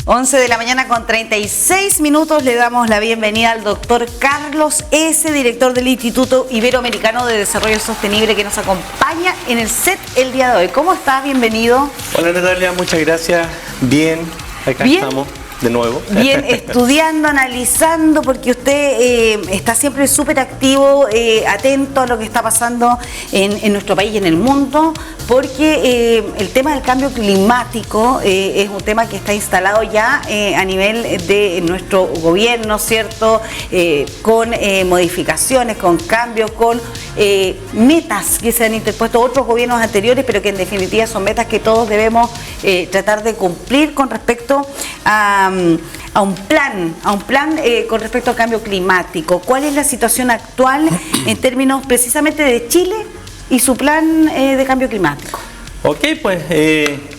11 de la mañana con 36 minutos. Le damos la bienvenida al doctor Carlos S., director del Instituto Iberoamericano de Desarrollo Sostenible, que nos acompaña en el set el día de hoy. ¿Cómo estás? Bienvenido. Hola Natalia, muchas gracias. Bien, acá estamos de nuevo. Bien, estudiando, analizando, porque usted está siempre súper activo, atento a lo que está pasando en nuestro país y en el mundo, porque el tema del cambio climático es un tema que está instalado ya a nivel de nuestro gobierno, ¿cierto? Con modificaciones, con cambios, con metas que se han interpuesto otros gobiernos anteriores, pero que en definitiva son metas que todos debemos tratar de cumplir con respecto a un plan con respecto al cambio climático. ¿Cuál es la situación actual en términos precisamente de Chile y su plan de cambio climático? Ok, pues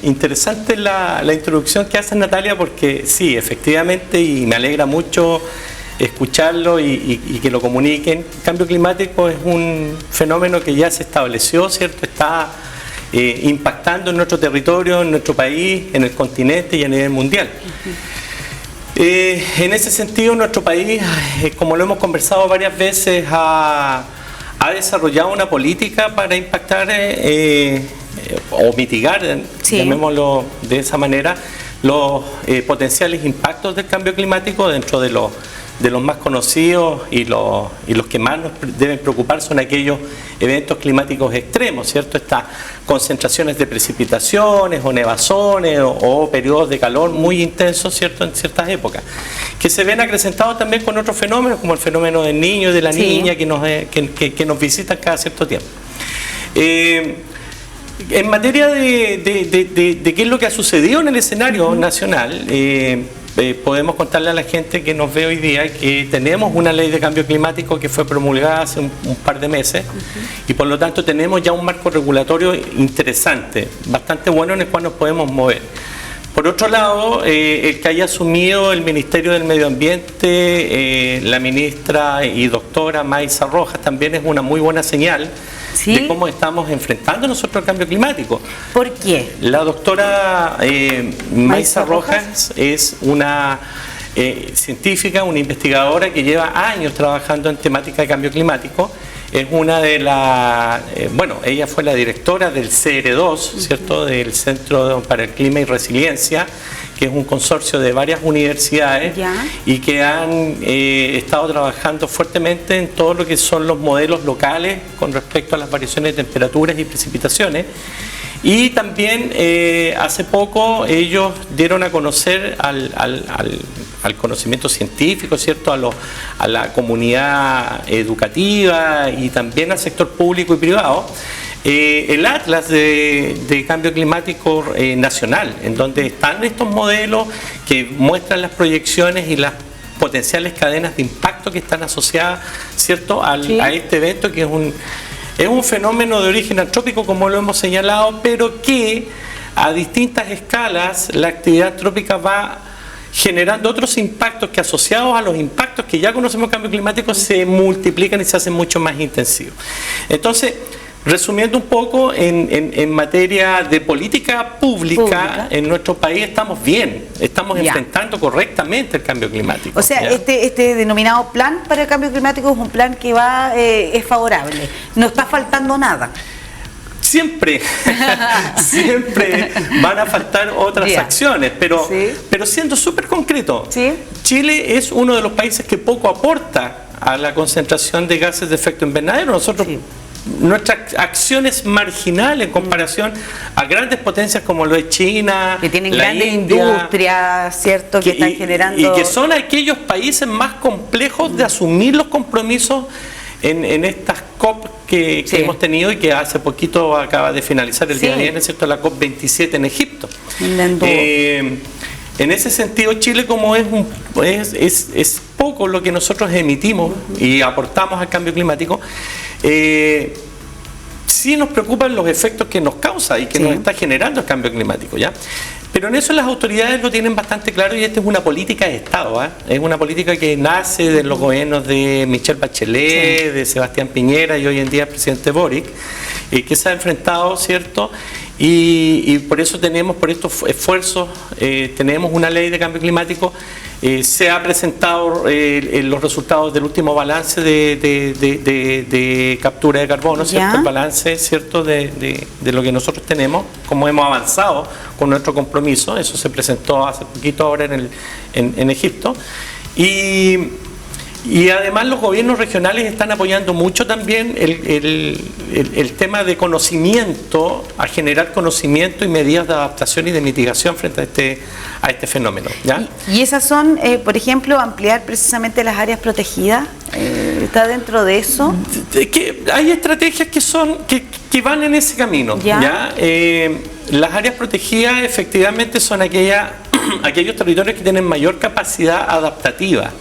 interesante la introducción que hace Natalia, porque sí, efectivamente, y me alegra mucho escucharlo y que lo comuniquen. El cambio climático es un fenómeno que ya se estableció, ¿cierto? Está impactando en nuestro territorio, en nuestro país, en el continente y a nivel mundial. En ese sentido, nuestro país, como lo hemos conversado varias veces, ha desarrollado una política para impactar o mitigar, llamémoslo de esa manera, los potenciales impactos del cambio climático. Dentro de los más conocidos y los que más nos deben preocupar son aquellos eventos climáticos extremos, ¿cierto? Estas concentraciones de precipitaciones o nevazones o periodos de calor muy intensos, ¿cierto? En ciertas épocas, que se ven acrecentados también con otros fenómenos, como el fenómeno del niño y de la niña que nos visitan cada cierto tiempo. En materia de qué es lo que ha sucedido en el escenario nacional, podemos contarle a la gente que nos ve hoy día que tenemos una ley de cambio climático que fue promulgada hace un par de meses y por lo tanto tenemos ya un marco regulatorio interesante, bastante bueno, en el cual nos podemos mover. Por otro lado, el que haya asumido el Ministerio del Medio Ambiente, la ministra y doctora Maysa Rojas, también es una muy buena señal de cómo estamos enfrentando nosotros el cambio climático. ¿Por qué? La doctora Maysa Rojas es una científica, una investigadora que lleva años trabajando en temática de cambio climático. Es una de las, ella fue la directora del CR2, ¿cierto? Del Centro para el Clima y Resiliencia, que es un consorcio de varias universidades y que han estado trabajando fuertemente en todo lo que son los modelos locales con respecto a las variaciones de temperaturas y precipitaciones. Y también hace poco ellos dieron a conocer al conocimiento científico, ¿cierto? A la comunidad educativa y también al sector público y privado, el Atlas de Cambio Climático Nacional, en donde están estos modelos que muestran las proyecciones y las potenciales cadenas de impacto que están asociadas, ¿cierto? A este evento, que es un fenómeno de origen antrópico, como lo hemos señalado, pero que a distintas escalas la actividad antrópica va generando otros impactos que, asociados a los impactos que ya conocemos del cambio climático, se multiplican y se hacen mucho más intensivos. Entonces, resumiendo un poco, en materia de política pública en nuestro país estamos bien, estamos enfrentando correctamente el cambio climático. O sea, este denominado plan para el cambio climático es un plan que es favorable, no está faltando nada. Siempre van a faltar otras acciones, pero siendo súper concreto, Chile es uno de los países que poco aporta a la concentración de gases de efecto invernadero. Nosotros nuestras acciones marginales en comparación a grandes potencias como lo es China, que tienen la grandes India, industrias, ¿cierto? Que están generando... Y que son aquellos países más complejos de asumir los compromisos en estas COP que hemos tenido, y que hace poquito acaba de finalizar el día de viernes, ¿cierto? La COP 27 en Egipto. En ese sentido, Chile, como es poco lo que nosotros emitimos y aportamos al cambio climático, sí nos preocupan los efectos que nos causa y que nos está generando el cambio climático, ¿ya? Pero en eso las autoridades lo tienen bastante claro, y esta es una política de Estado, es una política que nace de los gobiernos de Michelle Bachelet, de Sebastián Piñera y hoy en día el presidente Boric, que se ha enfrentado, ¿cierto? y por eso por estos esfuerzos, tenemos una ley de cambio climático. Se ha presentado los resultados del último balance de captura de carbono, ¿cierto? El balance, ¿cierto?, de lo que nosotros tenemos, cómo hemos avanzado con nuestro compromiso. Eso se presentó hace poquito ahora en Egipto. Y además los gobiernos regionales están apoyando mucho también el tema de conocimiento, a generar conocimiento y medidas de adaptación y de mitigación frente a este fenómeno, ¿ya? ¿Y esas son, por ejemplo, ampliar precisamente las áreas protegidas? ¿Está dentro de eso? Hay estrategias que van en ese camino, ¿ya? Las áreas protegidas efectivamente son aquellos territorios que tienen mayor capacidad adaptativa.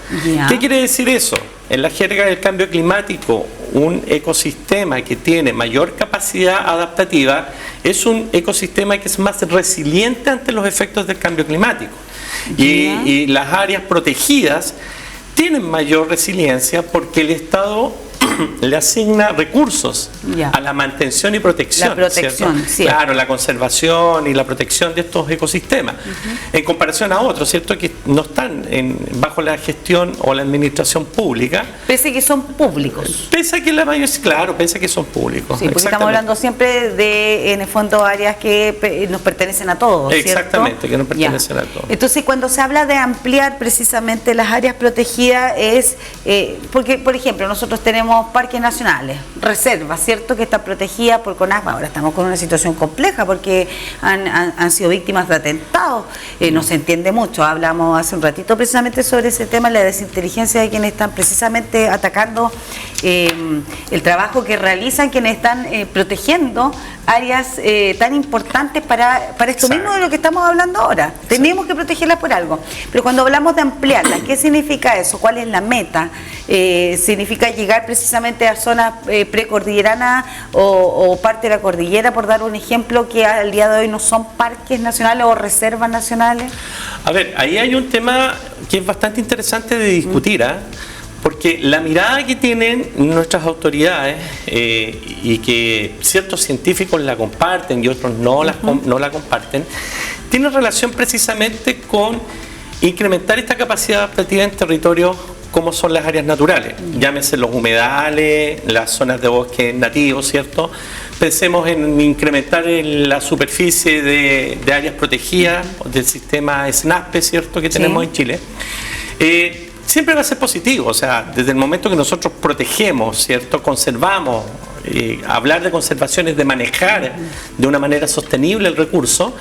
¿Qué quiere decir eso? En la jerga del cambio climático, un ecosistema que tiene mayor capacidad adaptativa es un ecosistema que es más resiliente ante los efectos del cambio climático. Y las áreas protegidas tienen mayor resiliencia porque el Estado le asigna recursos a la mantención y protección. La protección, ¿cierto? Claro, la conservación y la protección de estos ecosistemas, en comparación a otros, ¿cierto?, que no están bajo la gestión o la administración pública. Pese a que son públicos. Pese a que la mayoría, claro, pese a que son públicos. Sí, porque estamos hablando siempre de, en el fondo, áreas que nos pertenecen a todos, ¿cierto? Exactamente, que nos pertenecen a todos. Entonces, cuando se habla de ampliar precisamente las áreas protegidas es, porque, por ejemplo, nosotros tenemos parques nacionales, reservas, ¿cierto?, que están protegidas por CONAF. Ahora estamos con una situación compleja porque han sido víctimas de atentados, no se entiende mucho. Hablamos hace un ratito precisamente sobre ese tema, la desinteligencia de quienes están precisamente atacando el trabajo que realizan, quienes están protegiendo áreas tan importantes para esto mismo de lo que estamos hablando ahora. Tenemos que protegerlas por algo. Pero cuando hablamos de ampliarlas, ¿qué significa eso? ¿Cuál es la meta? ¿Significa llegar precisamente a zonas precordilleranas o parte de la cordillera, por dar un ejemplo, que al día de hoy no son parques nacionales o reservas nacionales? A ver, ahí hay un tema que es bastante interesante de discutir, porque la mirada que tienen nuestras autoridades y que ciertos científicos la comparten y otros no la comparten, tiene relación precisamente con incrementar esta capacidad adaptativa en territorios como son las áreas naturales, llámese los humedales, las zonas de bosque nativos, ¿cierto? Pensemos en incrementar la superficie de áreas protegidas del sistema SNAPE, ¿cierto?, que tenemos en Chile. Siempre va a ser positivo, o sea, desde el momento que nosotros protegemos, ¿cierto?, conservamos, hablar de conservación es de manejar de una manera sostenible el recurso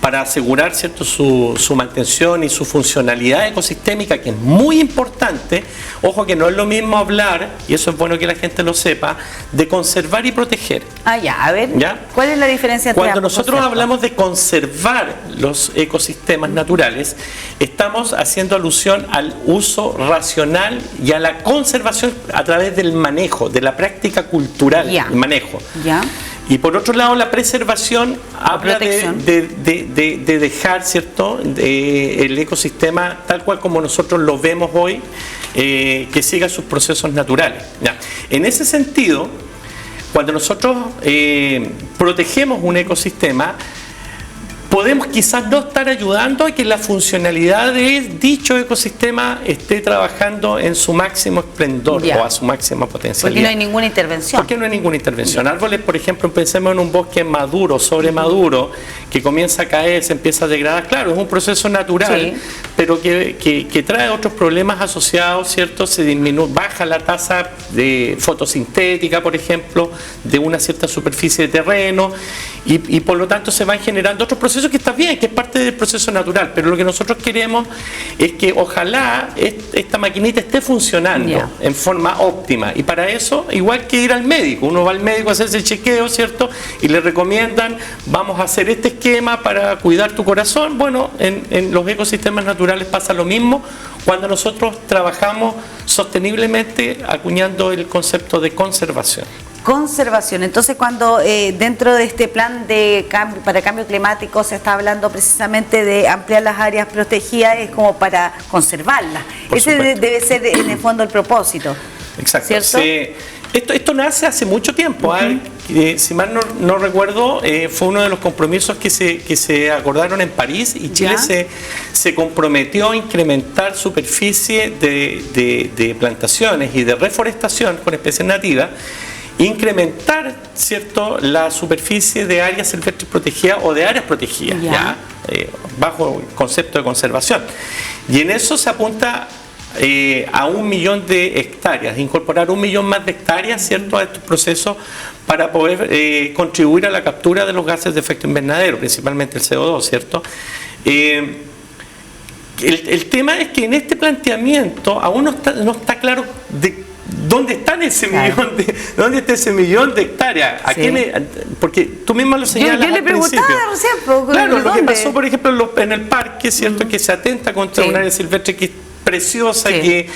para asegurar, ¿cierto?, su mantención y su funcionalidad ecosistémica, que es muy importante. Ojo, que no es lo mismo hablar, y eso es bueno que la gente lo sepa, de conservar y proteger. A ver, ¿cuál es la diferencia entre Cuando nosotros hablamos de conservar los ecosistemas naturales, estamos haciendo alusión al uso racional y a la conservación a través del manejo, de la práctica cultural, el manejo. Y por otro lado, la preservación habla de dejar, ¿cierto?, el ecosistema tal cual como nosotros lo vemos hoy, que siga sus procesos naturales. En ese sentido, cuando nosotros protegemos un ecosistema, podemos quizás no estar ayudando a que la funcionalidad de dicho ecosistema esté trabajando en su máximo esplendor o a su máxima potencialidad. Porque no hay ninguna intervención. Porque no hay ninguna intervención. Árboles, por ejemplo, pensemos en un bosque maduro, sobremaduro, que comienza a caer, se empieza a degradar. Claro, es un proceso natural, pero que trae otros problemas asociados, ¿cierto? Baja la tasa de fotosintética, por ejemplo, de una cierta superficie de terreno, y por lo tanto se van generando otros procesos que está bien, que es parte del proceso natural, pero lo que nosotros queremos es que ojalá esta maquinita esté funcionando en forma óptima, y para eso, igual que ir al médico, uno va al médico a hacerse el chequeo, ¿cierto?, y le recomiendan, vamos a hacer este esquema para cuidar tu corazón. Bueno, en los ecosistemas naturales pasa lo mismo cuando nosotros trabajamos sosteniblemente acuñando el concepto de conservación. Entonces, cuando dentro de este plan de para cambio climático se está hablando precisamente de ampliar las áreas protegidas, es como para conservarlas. Ese debe ser en el fondo el propósito. Exacto. ¿Cierto? Esto nace hace mucho tiempo. si mal no recuerdo, fue uno de los compromisos que se acordaron en París, y Chile se comprometió a incrementar superficie de plantaciones y de reforestación con especies nativas, incrementar, ¿cierto?, la superficie de áreas silvestres protegidas o de áreas protegidas, bajo el concepto de conservación. Y en eso se apunta a 1 millón de hectáreas, incorporar 1 millón más de hectáreas, ¿cierto?, a estos procesos para poder contribuir a la captura de los gases de efecto invernadero, principalmente el CO2, ¿cierto? El tema es que en este planteamiento aún no está claro de ¿dónde está ese millón de hectáreas? Porque tú misma lo señalas. Yo le preguntaba recién. Claro, lo que pasó, por ejemplo, en el parque, ¿cierto? Que se atenta contra un área silvestre que es preciosa, que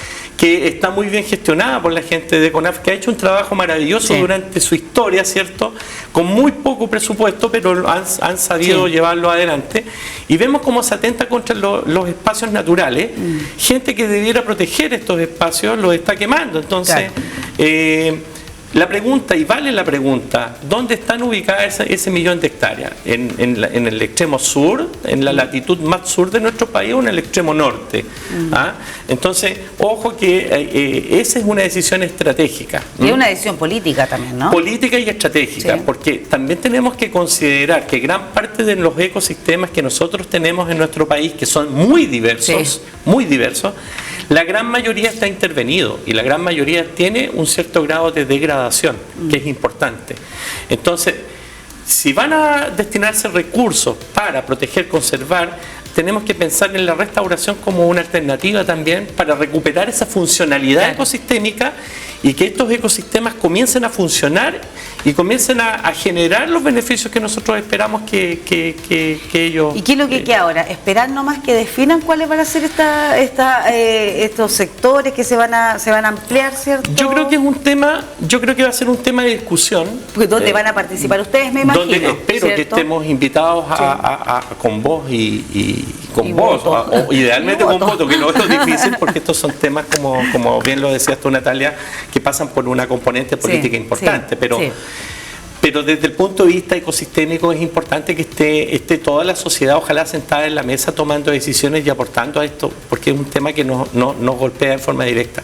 está muy bien gestionada por la gente de CONAF, que ha hecho un trabajo maravilloso durante su historia, ¿cierto? Con muy poco presupuesto, pero han sabido llevarlo adelante. Y vemos cómo se atenta contra los espacios naturales. Gente que debiera proteger estos espacios los está quemando. Entonces, la pregunta, y vale la pregunta, ¿dónde están ubicadas ese millón de hectáreas? ¿En el extremo sur, en la latitud más sur de nuestro país, o en el extremo norte? Entonces, ojo que esa es una decisión estratégica. Y una decisión política también, ¿no? Política y estratégica, porque también tenemos que considerar que gran parte de los ecosistemas que nosotros tenemos en nuestro país, que son muy diversos, la gran mayoría está intervenido, y la gran mayoría tiene un cierto grado de degradación, que es importante. Entonces, si van a destinarse recursos para proteger, conservar, tenemos que pensar en la restauración como una alternativa también para recuperar esa funcionalidad ecosistémica, y que estos ecosistemas comiencen a funcionar y comiencen a generar los beneficios que nosotros esperamos que ellos... ¿Y qué es lo que queda ahora? ¿Esperar nomás que definan cuáles van a ser estos sectores que se van a ampliar, ¿cierto? Yo creo que va a ser un tema de discusión. Porque ¿dónde van a participar ustedes, me imagino? Donde espero que estemos invitados con voz y con voz, o idealmente con voto, que no es difícil, porque estos son temas, como bien lo decías tú, Natalia, que pasan por una componente política importante, pero desde el punto de vista ecosistémico es importante que esté toda la sociedad, ojalá sentada en la mesa, tomando decisiones y aportando a esto, porque es un tema que nos golpea en forma directa.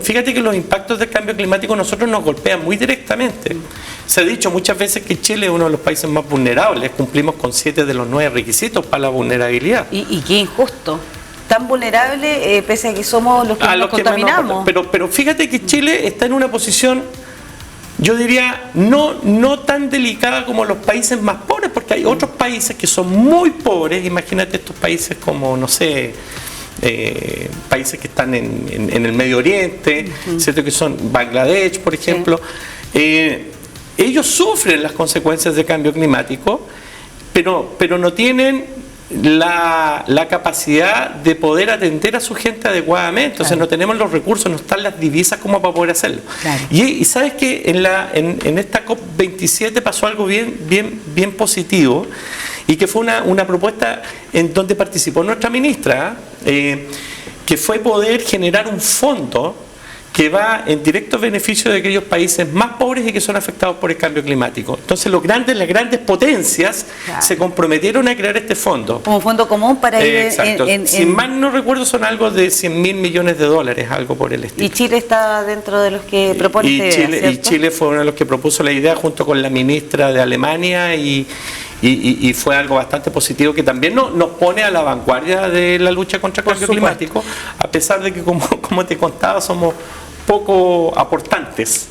Fíjate que los impactos del cambio climático a nosotros nos golpean muy directamente. Se ha dicho muchas veces que Chile es uno de los países más vulnerables, cumplimos con 7 de los 9 requisitos para la vulnerabilidad. Y qué injusto. Tan vulnerable, pese a que somos los que nos contaminamos. Pero fíjate que Chile está en una posición, yo diría, no tan delicada como los países más pobres, porque hay otros países que son muy pobres. Imagínate estos países como, no sé, países que están en el Medio Oriente, ¿cierto?, que son Bangladesh, por ejemplo. Ellos sufren las consecuencias del cambio climático, pero no tienen la capacidad de poder atender a su gente adecuadamente. Entonces no tenemos los recursos, no están las divisas como para poder hacerlo. Y sabes que en esta COP27 pasó algo bien positivo, y que fue una propuesta en donde participó nuestra ministra, que fue poder generar un fondo que va en directo beneficio de aquellos países más pobres y que son afectados por el cambio climático. Entonces las grandes potencias se comprometieron a crear este fondo. Como fondo común para ir Exacto. Si mal no recuerdo, son algo de 100.000 millones de dólares, algo por el estilo. Y Chile está dentro de los que propone esta idea, y Chile fue uno de los que propuso la idea junto con la ministra de Alemania, y fue algo bastante positivo, que también nos pone a la vanguardia de la lucha contra el cambio climático, a pesar de que, como te contaba, somos poco aportantes,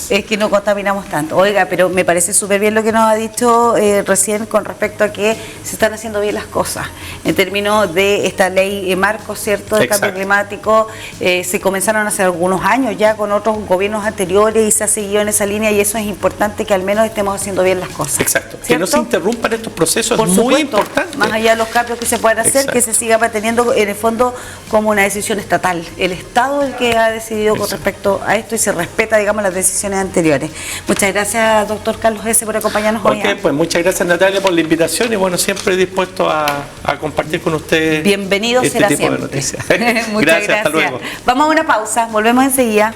Es que no contaminamos tanto. Oiga, pero me parece súper bien lo que nos ha dicho recién con respecto a que se están haciendo bien las cosas en términos de esta ley marco, ¿cierto?, del cambio climático. Se comenzaron hace algunos años ya con otros gobiernos anteriores, y se ha seguido en esa línea, y eso es importante, que al menos estemos haciendo bien las cosas. Exacto. ¿Cierto? Que no se interrumpan estos procesos, es muy importante. Más allá de los cambios que se puedan hacer, que se siga manteniendo en el fondo como una decisión estatal. El Estado es el que ha decidido con respecto a esto, y se respeta, digamos, las decisiones anteriores. Muchas gracias, doctor Carlos S., por acompañarnos hoy. Pues muchas gracias, Natalia, por la invitación, y bueno, siempre dispuesto a compartir con ustedes. Bienvenido será tipo siempre. De noticias. Muchas gracias. Hasta luego. Vamos a una pausa, volvemos enseguida.